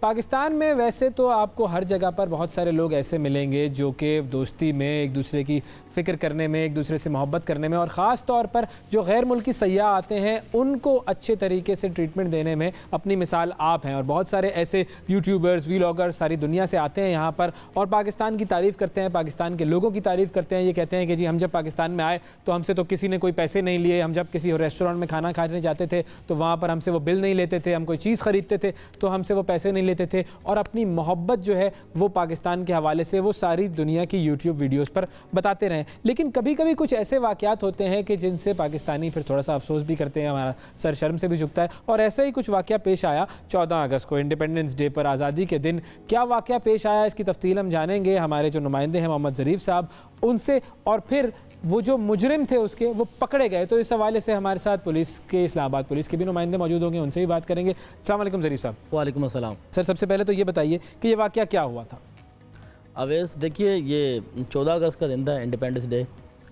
पाकिस्तान में वैसे तो आपको हर जगह पर बहुत सारे लोग ऐसे मिलेंगे जो कि दोस्ती में एक दूसरे की फ़िक्र करने में, एक दूसरे से मोहब्बत करने में और ख़ास तौर पर जो गैर मुल्की सयाह आते हैं उनको अच्छे तरीके से ट्रीटमेंट देने में अपनी मिसाल आप हैं। और बहुत सारे ऐसे यूट्यूबर्स, वीलॉगर्स सारी दुनिया से आते हैं यहाँ पर और पाकिस्तान की तारीफ़ करते हैं, पाकिस्तान के लोगों की तारीफ़ करते हैं। ये कहते हैं कि जी हम जब पाकिस्तान में आए तो हमसे तो किसी ने कोई पैसे नहीं लिए, हम जब किसी रेस्टोरेंट में खाना खाने जाते थे तो वहाँ पर हमसे वो बिल नहीं लेते थे, हम कोई चीज़ ख़रीदते थे तो हमसे वो पैसे नहीं लेते थे और अपनी मोहब्बत जो है वो पाकिस्तान के हवाले से वो सारी दुनिया की यूट्यूब वीडियोस पर बताते रहें। लेकिन कभी कभी कुछ ऐसे वाक़यात होते हैं कि जिनसे पाकिस्तानी फिर थोड़ा सा अफसोस भी करते हैं, हमारा सर शर्म से भी झुकता है। और ऐसा ही कुछ वाक़या पेश आया 14 अगस्त को, इंडिपेंडेंस डे पर, आज़ादी के दिन। क्या वाक़या पेश आया इसकी तफसील हम जानेंगे हमारे जो नुमाइंदे हैं मोहम्मद ज़रीफ़ साहब उनसे, और फिर वो जो मुजरिम थे उसके वो पकड़े गए। तो इस हवाले से हमारे साथ पुलिस के, इस्लामाबाद पुलिस के भी नुमाइंदे मौजूद होंगे, उनसे भी बात करेंगे। अस्सलाम वालेकुम ज़रीफ़ साहब। वालेकुम अस्सलाम। सर सबसे पहले तो ये बताइए कि ये वाक़या क्या हुआ था? अवैस, देखिए ये 14 अगस्त का दिन था, इंडिपेंडेंस डे।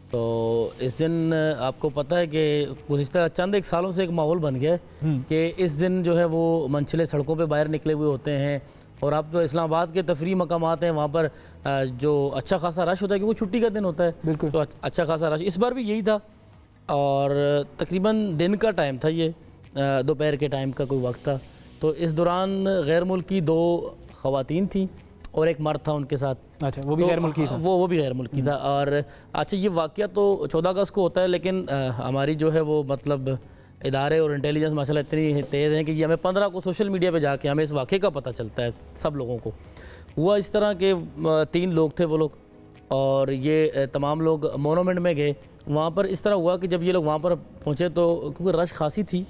तो इस दिन आपको पता है कि गुज़िश्ता चंद एक सालों से एक माहौल बन गया है कि इस दिन जो है वो मनचले सड़कों पे बाहर निकले हुए होते हैं और आप इस्लामाबाद के तफरी मकामात हैं वहाँ पर जो अच्छा खासा रश होता है क्योंकि छुट्टी का दिन होता है, बिल्कुल, तो अच्छा खासा रश इस बार भी यही था। और तकरीबन दिन का टाइम था, ये दोपहर के टाइम का कोई वक्त था। तो इस दौरान गैर मुल्की 2 ख़वातीन थी और एक मर्द था उनके साथ। अच्छा, वो भी गैर मुल्की था? वो भी गैर मुल्की था। और अच्छा, ये वाक़या तो 14 अगस्त को होता है, लेकिन हमारी जो है वो मतलब इदारे और इंटेलिजेंस माशाल्लाह इतनी तेज़ हैं कि ये हमें 15 को सोशल मीडिया पे जाके हमें इस वाक़े का पता चलता है। सब लोगों को हुआ इस तरह के 3 लोग थे वो लोग, और ये तमाम लोग मोनूमेंट में गए। वहाँ पर इस तरह हुआ कि जब ये लोग वहाँ पर पहुँचे तो क्योंकि रश खासी थी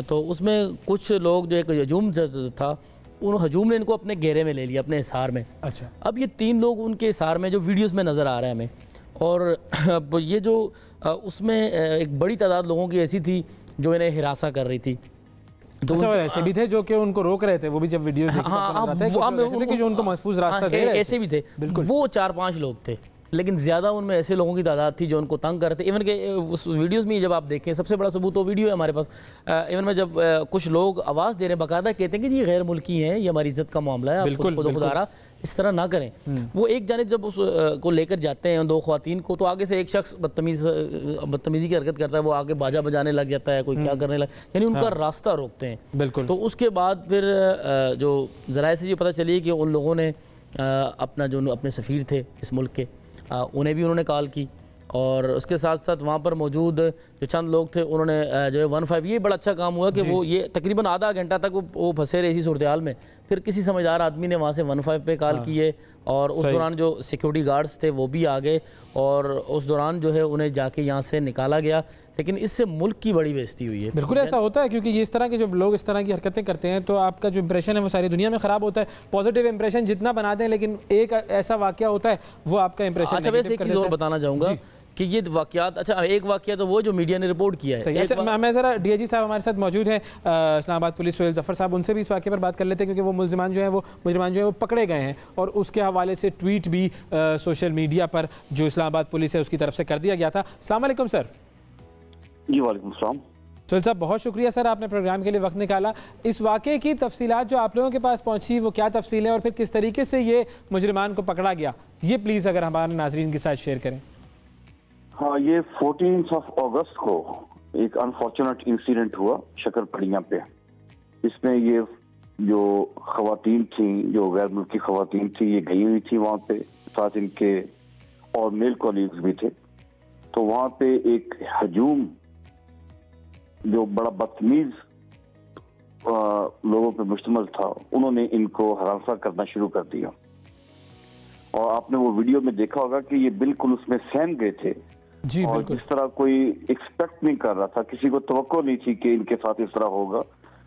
तो उसमें कुछ लोग जो एक हजूम था, उन हजूम ने इनको अपने घेरे में ले लिया, अपने हिसार में। अच्छा, अब ये 3 लोग उनके हिसार में जो वीडियोस में नज़र आ रहे हैं हमें, और अब ये जो उसमें एक बड़ी तादाद लोगों की ऐसी थी जो इन्हें हिरासा कर रही थी। तो अच्छा, ऐसे भी थे जो कि उनको रोक रहे थे, वो भी जब वीडियो जो उनको महफूज रास्ता दे रहे थे, ऐसे भी थे। बिल्कुल, वो 4-5 लोग थे, लेकिन ज़्यादा उनमें ऐसे लोगों की तादाद थी जो उनको तंग कर रहे थे। इवन के उस वीडियोस में जब आप देखें, सबसे बड़ा सबूत वो वीडियो है हमारे पास। इवन में जब कुछ लोग आवाज़ दे रहे हैं, बाकायदा कहते हैं कि ये गैर मुल्की हैं, ये हमारी इज्जत का मामला है, बिल्कुल खुदा इस तरह ना करें। वो एक जानिब जब उस को लेकर जाते हैं 2 ख़वातीन को, तो आगे से एक शख्स बदतमीज़ी की हरकत करता है, वो आगे बाजा बजाने लग जाता है, कोई क्या करने लग, यानी उनका रास्ता रोकते हैं। बिल्कुल। तो उसके बाद फिर जो ज़राए से ये पता चली कि उन लोगों ने अपना जो अपने सफ़ीर थे इस मुल्क के, उन्हें भी उन्होंने कॉल की, और उसके साथ साथ वहाँ पर मौजूद जो चंद लोग थे उन्होंने जो है 15, ये बड़ा अच्छा काम हुआ कि वो ये तकरीबन आधा घंटा तक वो फंसे रहे इसी सूरत हाल में। फिर किसी समझदार आदमी ने वहाँ से 15 पे कॉल किए, और उस दौरान जो सिक्योरिटी गार्ड्स थे वो भी आ गए, और उस दौरान जो है उन्हें जाके यहाँ से निकाला गया। लेकिन इससे मुल्क की बड़ी बेइज्जती हुई है। बिल्कुल ऐसा होता है, क्योंकि ये इस तरह के जब लोग इस तरह की हरकतें करते हैं तो आपका जो इंप्रेशन है वो सारी दुनिया में ख़राब होता है। पॉजिटिव इंप्रेशन जितना बनाते हैं, लेकिन एक ऐसा वाक़या होता है वो आपका इंप्रेशन। अच्छा, वैसे एक चीज़ और बताना चाहूँगा कि ये वाक़यात, अच्छा एक वाक़या तो वो जो मीडिया ने रिपोर्ट किया है। अच्छा, मैं ज़रा DIG साहब हमारे साथ मौजूद हैं इस्लामाबाद पुलिस, सोहेल ज़फ़र साहब, उनसे भी इस वाक़े पर बात कर लेते हैं, क्योंकि वो मुलज़िमान जो है वो पकड़े गए हैं और उसके हवाले से ट्वीट भी सोशल मीडिया पर जो इस्लामाबाद पुलिस है उसकी तरफ से कर दिया गया था। अस्सलाम वालेकुम सर। जी वालेकुम सलाम। सोहेल साहब, बहुत शुक्रिया सर, आपने प्रोग्राम के लिए वक्त निकाला। इस वाक़े की तफसीलात जो आप लोगों के पास पहुँची वो क्या तफसील है, और फिर किस तरीके से ये मुजरिमान को पकड़ा गया, ये प्लीज़ अगर हमारे नाज़रीन के साथ शेयर करें। हाँ, ये 14 अगस्त को एक अनफॉर्चुनेट इंसिडेंट हुआ शक्करपड़ियाँ पे। इसमें ये जो ख़वातीन थी, जो गैर मुल्की ख़वातीन थी, ये गई हुई थी वहाँ पे, साथ इनके और मेल कॉलीग्स भी थे। तो वहाँ पे एक हजूम जो बड़ा बदतमीज लोगों पे मुश्तमिल था, उन्होंने इनको हरासा करना शुरू कर दिया। और आपने वो वीडियो में देखा होगा कि ये बिल्कुल उसमें सहम गए थे। जी, और बिल्कुल। इस तरह कोई एक्सपेक्ट नहीं कर रहा था, किसी को तवक्को नहीं थी कि इनके साथ इस तरह होगा।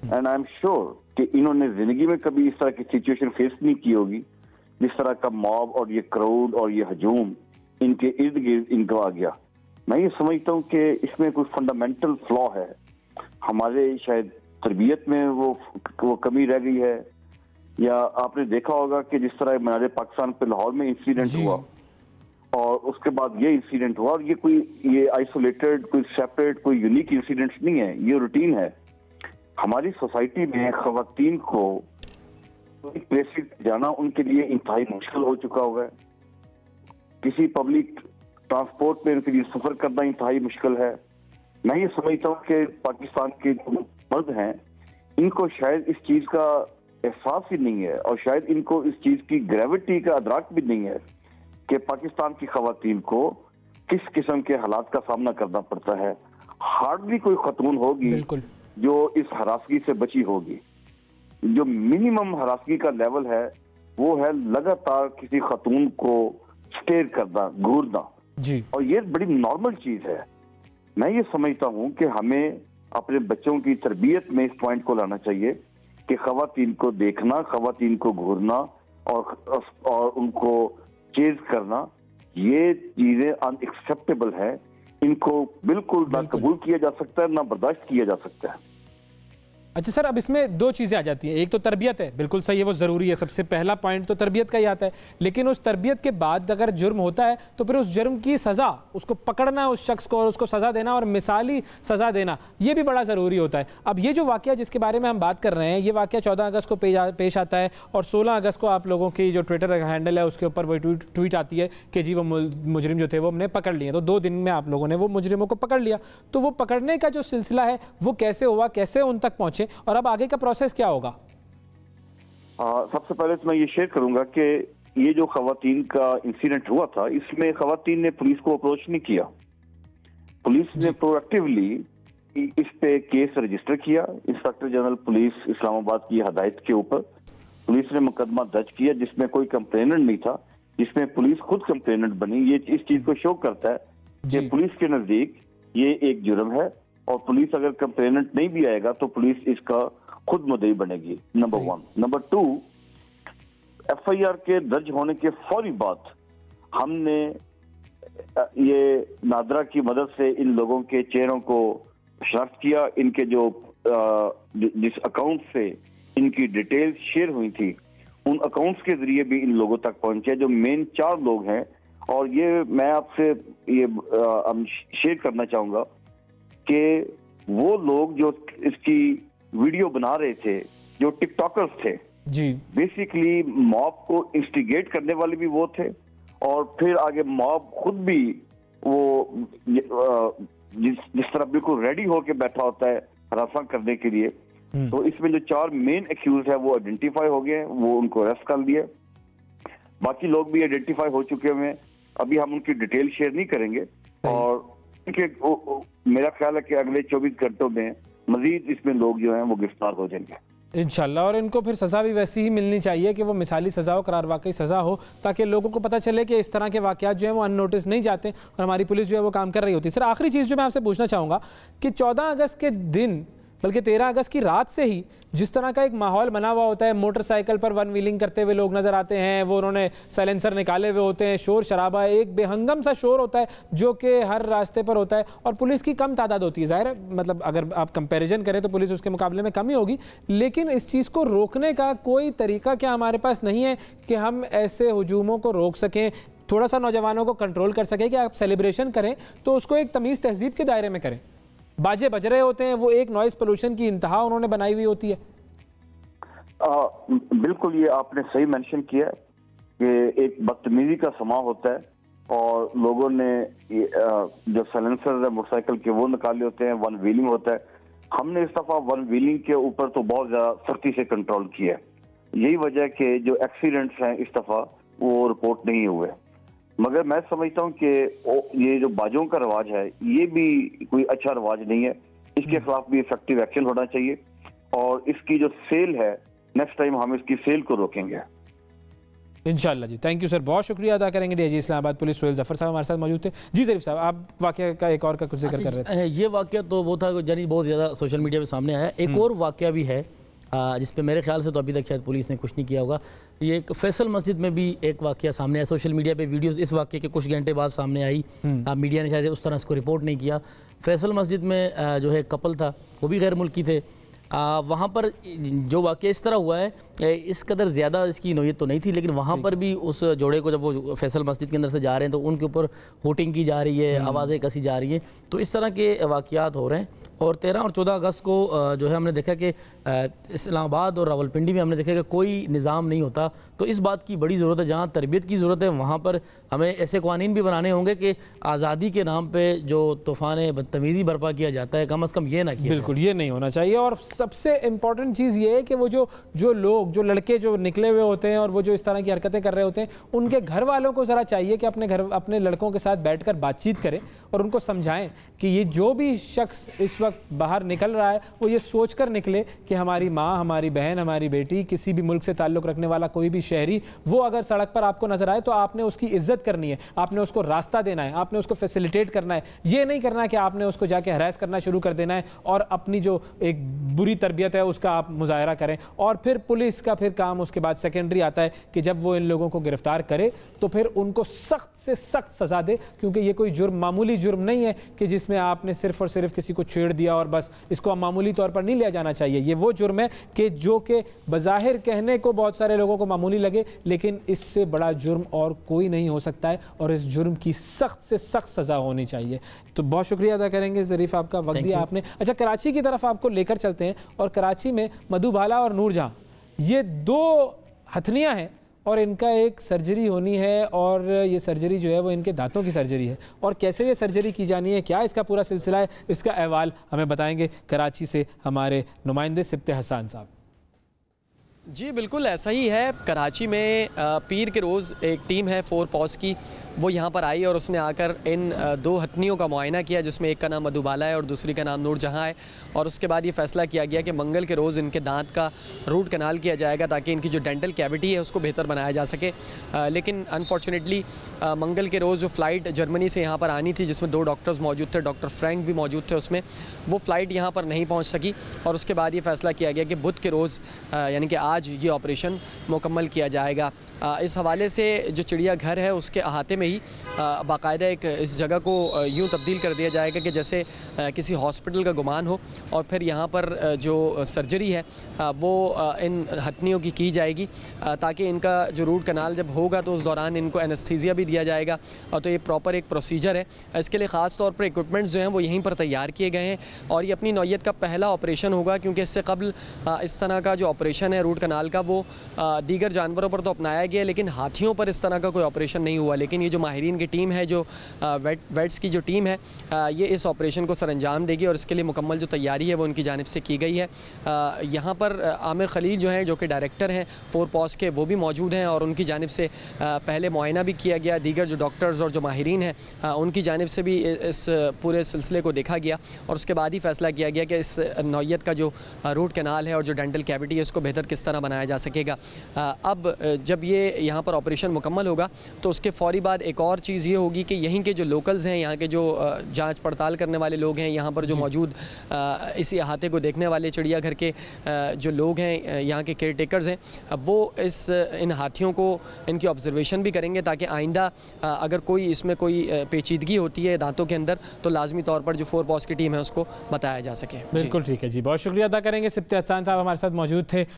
एंड आई एम श्योर कि इन्होंने जिंदगी में कभी इस तरह की सिचुएशन फेस नहीं की होगी, जिस तरह का मॉब और ये क्राउड और ये हजूम इनके इर्द गिर्द इनको आ गया। मैं ये समझता हूँ कि इसमें कोई फंडामेंटल फ्लॉ है, हमारे शायद तरबियत में वो कमी रह गई है, या आपने देखा होगा कि जिस तरह मीनार पाकिस्तान पे लाहौर में इंसिडेंट हुआ और उसके बाद ये इंसिडेंट हुआ, और ये आइसोलेटेड, कोई सेपरेट, कोई यूनिक इंसिडेंट नहीं है, ये रूटीन है। हमारी सोसाइटी में ख़वातीन को प्लेसेस जाना उनके लिए इंतहाई मुश्किल हो चुका हुआ है। किसी पब्लिक ट्रांसपोर्ट में उनके लिए सफर करना इंतहाई मुश्किल है। मैं ये समझता हूँ कि पाकिस्तान के जो मर्द हैं इनको शायद इस चीज का एहसास ही नहीं है और शायद इनको इस चीज की ग्रेविटी का अदराक भी नहीं है कि पाकिस्तान की खवातीन को किस किस्म के हालात का सामना करना पड़ता है। हार्डली कोई खतून होगी जो इस हरासगी से बची होगी। जो मिनिमम हरासगी का लेवल है वो है लगातार किसी खतून को स्टेयर करना, घूरना जी। और ये बड़ी नॉर्मल चीज है। मैं ये समझता हूँ कि हमें अपने बच्चों की तरबियत में इस पॉइंट को लाना चाहिए कि खवातीन को देखना, खवातीन को घूरना और उनको चेज करना, ये चीजें अनएक्सेप्टेबल है। इनको बिल्कुल ना कबूल किया जा सकता है, ना बर्दाश्त किया जा सकता है। अच्छा सर, अब इसमें दो चीज़ें आ जाती हैं। एक तो तरबियत है, बिल्कुल सही है, वो ज़रूरी है। सबसे पहला पॉइंट तो तरबियत का ही आता है। लेकिन उस तरबियत के बाद अगर जुर्म होता है तो फिर उस जुर्म की सज़ा, उसको पकड़ना उस शख्स को और उसको सज़ा देना और मिसाली सज़ा देना, ये भी बड़ा ज़रूरी होता है। अब ये जो वाक़या जिसके बारे में हम बात कर रहे हैं, ये वाक़या 14 अगस्त को पेश आता है और 16 अगस्त को आप लोगों की जो ट्विटर हैंडल है उसके ऊपर वो ट्वीट आती है कि जी वो मुजरिम जो थे वो हमने पकड़ लिए। तो 2 दिन में आप लोगों ने वो मुजरिमों को पकड़ लिया। तो वो पकड़ने का जो सिलसिला है वो कैसे हुआ, कैसे उन तक पहुँचे और अब आगे का प्रोसेस क्या होगा? सबसे पहले तो मैं ये शेयर करूंगा कि ये जो खवातीन का इंसिडेंट हुआ था, इसमें खवातीन ने पुलिस को अप्रोच नहीं किया। पुलिस ने प्रोएक्टिवली इस पे केस रजिस्टर किया। इंस्पेक्टर जनरल पुलिस इस्लामाबाद की हदायत के ऊपर पुलिस ने मुकदमा दर्ज किया जिसमें कोई कंप्लेनेंट नहीं था, जिसमें पुलिस खुद कंप्लेनेंट बनी। ये इस चीज को शो करता है कि पुलिस के नजदीक ये एक जुर्म है और पुलिस अगर कंप्लेनेंट नहीं भी आएगा तो पुलिस इसका खुद मुद्दई बनेगी। नंबर 1। नंबर 2, एफआईआर के दर्ज होने के फौरी बाद हमने ये नादरा की मदद से इन लोगों के चेहरों को शनाख्त किया। इनके जो जिस अकाउंट से इनकी डिटेल्स शेयर हुई थी उन अकाउंट्स के जरिए भी इन लोगों तक पहुंचे जो मेन 4 लोग हैं। और ये मैं आपसे ये शेयर करना चाहूंगा कि वो लोग जो इसकी वीडियो बना रहे थे, जो टिकटॉकर्स थे जी, बेसिकली मॉब को इंस्टिगेट करने वाले भी वो थे और फिर आगे मॉब खुद भी वो जिस तरह बिल्कुल रेडी होके बैठा होता है हरासा करने के लिए। तो इसमें जो 4 मेन एक्यूज है वो आइडेंटिफाई हो गए, वो उनको अरेस्ट कर लिया। बाकी लोग भी आइडेंटिफाई हो चुके हैं। अभी हम उनकी डिटेल शेयर नहीं करेंगे और मेरा ख्याल है कि अगले 24 घंटों में मजीद इसमें लोग जो हैं वो गिरफ्तार हो जाएंगे इंशाल्लाह। और इनको फिर सज़ा भी वैसी ही मिलनी चाहिए कि वो मिसाली सज़ा हो, करार वाकई सज़ा हो, ताकि लोगों को पता चले कि इस तरह के वाक़यात जो हैं वो अननोटिस नहीं जाते और हमारी पुलिस जो है वो काम कर रही होती है। सर, आखिरी चीज़ जो मैं आपसे पूछना चाहूँगा कि 14 अगस्त के दिन बल्कि 13 अगस्त की रात से ही जिस तरह का एक माहौल बना हुआ होता है, मोटरसाइकिल पर वन व्हीलिंग करते हुए लोग नज़र आते हैं, वो उन्होंने साइलेंसर निकाले हुए होते हैं, शोर शराबा, एक बेहंगम सा शोर होता है जो कि हर रास्ते पर होता है और पुलिस की कम तादाद होती है। ज़ाहिर है, मतलब अगर आप कंपैरिजन करें तो पुलिस उसके मुकाबले में कम ही होगी, लेकिन इस चीज़ को रोकने का कोई तरीका क्या हमारे पास नहीं है कि हम ऐसे हुजूमों को रोक सकें, थोड़ा सा नौजवानों को कंट्रोल कर सकें कि आप सेलिब्रेशन करें तो उसको एक तमीज़ तहजीब के दायरे में करें? बाजे बज रहे होते हैं, वो एक नॉइस पोल्यूशन की इंतहा उन्होंने बनाई हुई होती है। बिल्कुल, ये आपने सही मेंशन किया कि एक बदतमीजी का समा होता है और लोगों ने जो साइलेंसर है मोटरसाइकिल के वो निकाले होते हैं, वन व्हीलिंग होता है। हमने इस दफा वन व्हीलिंग के ऊपर तो बहुत ज्यादा सख्ती से कंट्रोल किया। यही वजह के जो एक्सीडेंट्स हैं इस दफा वो रिपोर्ट नहीं हुए। मगर मैं समझता हूँ कि ये जो बाजों का रवाज है ये भी कोई अच्छा रवाज नहीं है। इसके खिलाफ भी इफेक्टिव एक्शन होना चाहिए और इसकी जो सेल है नेक्स्ट टाइम हम इसकी सेल को रोकेंगे इंशाल्लाह जी। थैंक यू सर, बहुत शुक्रिया अदा करेंगे डीआईजी इस्लामाबाद पुलिस सोहेल जफर साहब हमारे साथ मौजूद थे। जी ज़रीफ साहब, आप वाक़या का एक और का कुछ जिक्र कर रहे थे। ये वाक़या तो वो था यानी बहुत ज़्यादा सोशल मीडिया पे सामने आया। एक और वाक़या भी है जिस पे मेरे ख्याल से तो अभी तक शायद पुलिस ने कुछ नहीं किया होगा। ये एक फैसल मस्जिद में भी एक वाक़या सामने आया, सोशल मीडिया पे वीडियोस इस वाक़ये के कुछ घंटे बाद सामने आई। मीडिया ने शायद उस तरह इसको रिपोर्ट नहीं किया। फैसल मस्जिद में जो है कपल था, वो भी गैर मुल्की थे, वहाँ पर जो वाक़या इस तरह हुआ है, इस कदर ज़्यादा इसकी नौयत तो नहीं थी, लेकिन वहाँ पर भी उस जोड़े को जब वो फैसल मस्जिद के अंदर से जा रहे हैं तो उनके ऊपर होटिंग की जा रही है, आवाज़ें कसी जा रही हैं। तो इस तरह के वाक़यात हो रहे हैं। और 13 और 14 अगस्त को जो है हमने देखा कि इस्लामाबाद और रावलपिंडी में हमने देखा कि कोई निज़ाम नहीं होता। तो इस बात की बड़ी ज़रूरत है, जहाँ तरबियत की ज़रूरत है वहाँ पर हमें ऐसे क़वानीन भी बनाने होंगे कि आज़ादी के नाम पर जो तूफ़ान बदतमीज़ी बर्पा किया जाता है, कम अज़ कम ये ना किया। बिल्कुल, ये नहीं होना चाहिए। और सबसे इम्पॉर्टेंट चीज़ ये है कि वो जो लोग, जो लड़के जो निकले हुए होते हैं और वो जो इस तरह की हरकतें कर रहे होते हैं, उनके घर वालों को ज़रा चाहिए कि अपने लड़कों के साथ बैठकर बातचीत करें और उनको समझाएं कि ये जो भी शख्स इस वक्त बाहर निकल रहा है वो ये सोचकर निकले कि हमारी माँ, हमारी बहन, हमारी बेटी, किसी भी मुल्क से ताल्लुक़ रखने वाला कोई भी शहरी, वो अगर सड़क पर आपको नज़र आए तो आपने उसकी इज्जत करनी है, आपने उसको रास्ता देना है, आपने उसको फैसिलिटेट करना है। ये नहीं करना कि आपने उसको जाके हरास करना शुरू कर देना है और अपनी जो एक बुरी तरबियत है उसका आप मुजाहरा करें। और फिर पुलिस का फिर काम उसके बाद सेकेंडरी आता है कि जब वो इन लोगों को गिरफ्तार करे तो फिर उनको सख्त से सख्त सज़ा दे, क्योंकि ये कोई जुर्म, मामूली जुर्म नहीं है कि जिसमें आपने सिर्फ और सिर्फ किसी को छेड़ दिया और बस इसको मामूली तौर पर नहीं लिया जाना चाहिए। ये वो जुर्म है कि जो कि बज़ाहिर कहने को बहुत सारे लोगों को मामूली लगे, लेकिन इससे बड़ा जुर्म और कोई नहीं हो सकता है और इस जुर्म की सख्त से सख्त सज़ा होनी चाहिए। तो बहुत शुक्रिया अदा करेंगे ज़रीफ़, आपका वक्त दिया आपने। अच्छा, कराची की तरफ आपको लेकर चलते हैं। और कराची में मधुबाला और नूरजहां, ये दो हथनियाँ हैं और इनका एक सर्जरी होनी है और ये सर्जरी जो है वो इनके दांतों की सर्जरी है। और कैसे ये सर्जरी की जानी है, क्या इसका पूरा सिलसिला है, इसका अहवाल हमें बताएंगे कराची से हमारे नुमाइंदे सिब्ते हसन साहब। जी बिल्कुल ऐसा ही है। कराची में पीर के रोज़ एक टीम है 4 पॉज की, वो यहाँ पर आई और उसने आकर इन 2 हथनियों का मुआयना किया, जिसमें एक का नाम मधुबाला है और दूसरी का नाम नूरजहां है। और उसके बाद ये फ़ैसला किया गया कि मंगल के रोज़ इनके दांत का रूट कनाल किया जाएगा ताकि इनकी जो डेंटल कैविटी है उसको बेहतर बनाया जा सके। लेकिन अनफॉर्चुनेटली मंगल के रोज़ जो फ़्लाइट जर्मनी से यहाँ पर आनी थी, जिसमें 2 डॉक्टर्स मौजूद थे, डॉक्टर फ्रैंक भी मौजूद थे उसमें, वो फ़्लाइट यहाँ पर नहीं पहुँच सकी। और उसके बाद ये फ़ैसला किया गया कि बुध के रोज़ यानी कि आज ये ऑपरेशन मुकम्मल किया जाएगा। इस हवाले से जो चिड़ियाघर है उसके अहाते में ही बाकायदा एक इस जगह को यूँ तब्दील कर दिया जाएगा कि जैसे किसी हॉस्पिटल का गुमान हो, और फिर यहाँ पर जो सर्जरी है वो इन हथनियों की जाएगी ताकि इनका जो रूट कनाल जब होगा तो उस दौरान इनको एनेस्थीसिया भी दिया जाएगा। और तो ये प्रॉपर एक प्रोसीजर है। इसके लिए ख़ास तौर पर इक्विपमेंट्स जो हैं वो यहीं पर तैयार किए गए हैं और ये अपनी नौयत का पहला ऑपरेशन होगा, क्योंकि इससे कबल इस तरह का जो ऑपरेशन है रूट कनाल का वो दीगर जानवरों पर तो अपनाया गया, लेकिन हाथियों पर इस तरह का कोई ऑपरेशन नहीं हुआ। लेकिन ये जो माहिरीन की टीम है, जो वेट्स की जो टीम है, ये इस ऑपरेशन को सरअंजाम देगी और इसके लिए मुकम्मल जो तैयारी है वो उनकी जानिब से की गई है। यहाँ पर आमिर खलील जो हैं, जो कि डायरेक्टर हैं 4 पॉज के, वो भी मौजूद हैं और उनकी जानिब से पहले मुआयना भी किया गया। दीगर जो डॉक्टर्स और जो माहिरीन हैं उनकी जानिब से भी इस पूरे सिलसिले को देखा गया और उसके बाद ही फ़ैसला किया गया कि इस नौयत का जो रूट कनाल है और जो डेंटल कैविटी है उसको बेहतर किस तरह बनाया जा सकेगा। अब जब ये यहाँ पर ऑपरेशन मुकम्मल होगा तो उसके फ़ौरी बाद एक और चीज़ ये होगी कि यहीं के जो लोकल्स हैं, यहाँ के जो जांच पड़ताल करने वाले लोग हैं, यहाँ पर जो मौजूद इसी अहाते को देखने वाले चिड़ियाघर के जो लोग हैं, यहाँ के केयर टेकर्स हैं, वो इन हाथियों को इनकी ऑब्जर्वेशन भी करेंगे ताकि आइंदा अगर कोई इसमें कोई पेचीदगी होती है दांतों के अंदर तो लाजमी तौर पर जो 4 पॉज की टीम है उसको बताया जा सके। बिल्कुल ठीक है जी, बहुत शुक्रिया अदा करेंगे। सिब्ते हसन साहब हमारे साथ मौजूद थे